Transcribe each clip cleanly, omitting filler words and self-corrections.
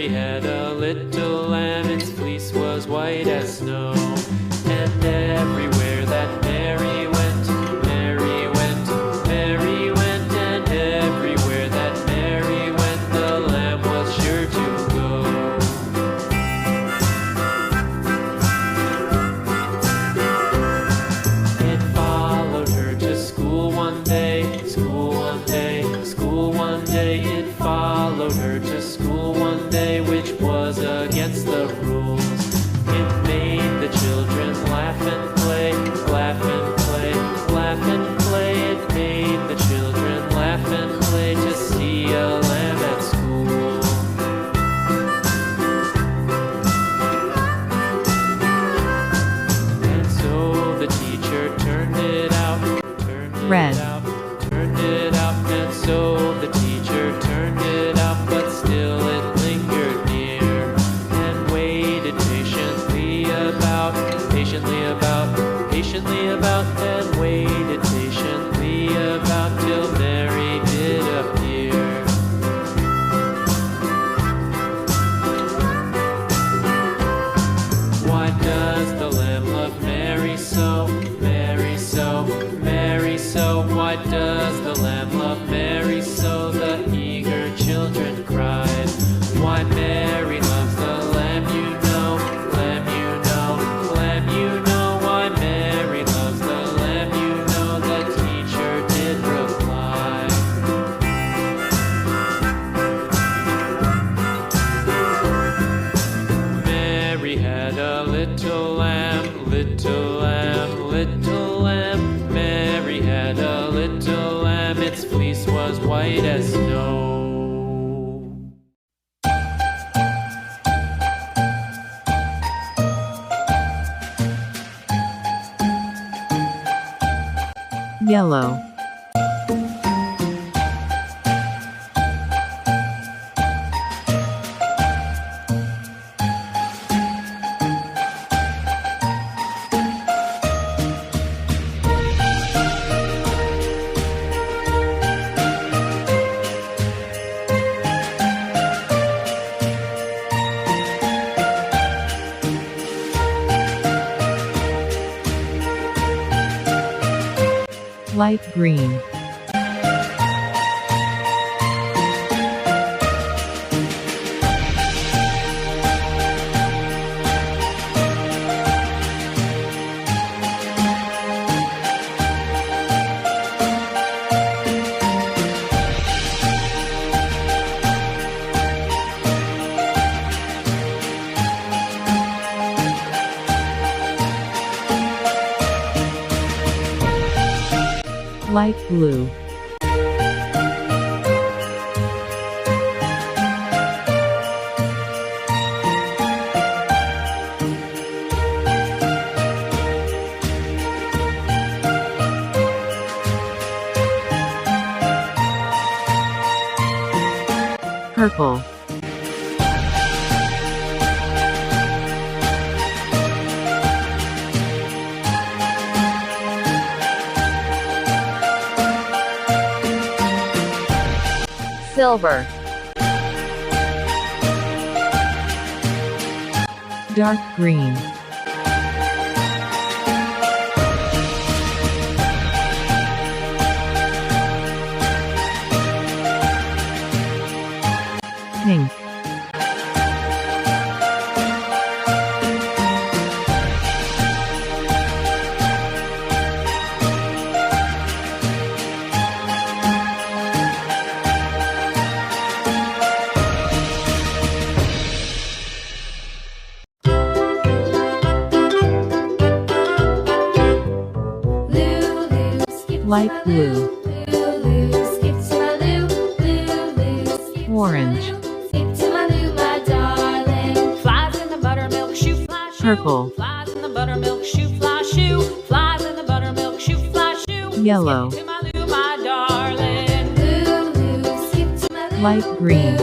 Mary had a little lamb, its fleece was white as snow. And everywhere that Mary went, Mary went, Mary went, and everywhere that Mary went, the lamb was sure to go. It followed her to school one day, school one day, school one day. It followed her to school one day, which was against the rules. It made the children laugh and play, laugh and play, laugh and play. It made the children laugh and play to see a lamb at school. And so the teacher turned it out, turned it Red. out, turned it out. And so the teacher turned it out, but still it lingered near and waited patiently about, patiently about, patiently about, and waited patiently about till Mary did appear. Why does the lamb love Mary so, Mary so, Mary so? Why does the lamb love Mary so? The eager children cried. Why Mary loves the lamb, you know, lamb, you know, lamb, you know. Why Mary loves the lamb, you know, the teacher did reply. Mary had a little lamb, little lamb, little lamb. Mary had a little lamb, its fleece was white as snow. Yellow. Light green. Light blue. Purple. Silver. Dark green. Pink. Light blue. Orange. Purple. Yellow. Light green.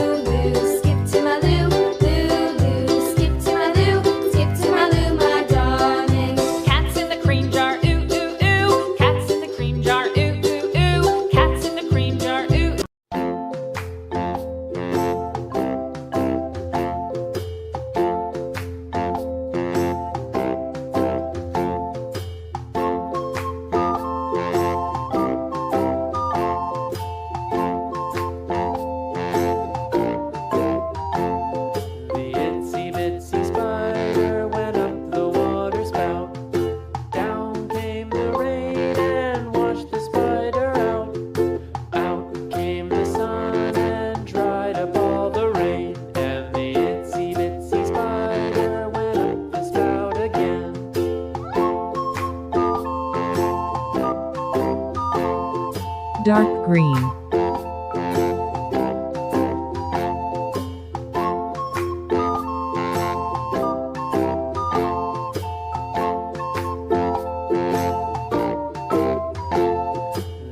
dark green,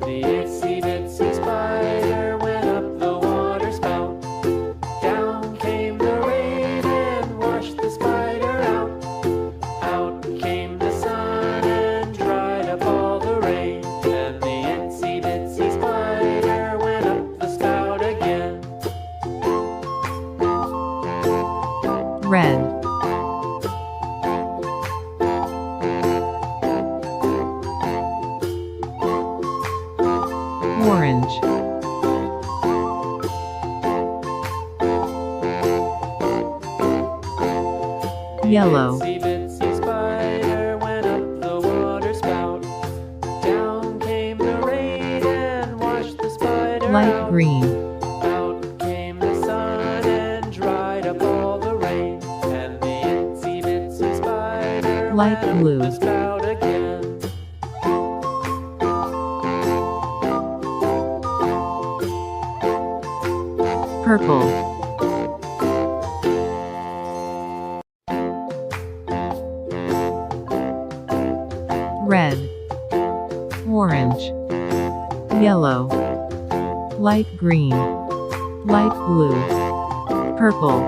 The itsy bitsy spider went up the water spout. Down came the rain and washed the spider out. Out came the sun and dried up all the rain. And the itsy bitsy spider went up the spout again. red, orange, yellow, Itsy bitsy spider went up the water spout. Down came the rain and washed the spider light out. green, Out came the sun and dried up all the rain. And the itsy bitsy spider Light went blue. up the spout again. purple, red, orange, yellow, light green, light blue, purple,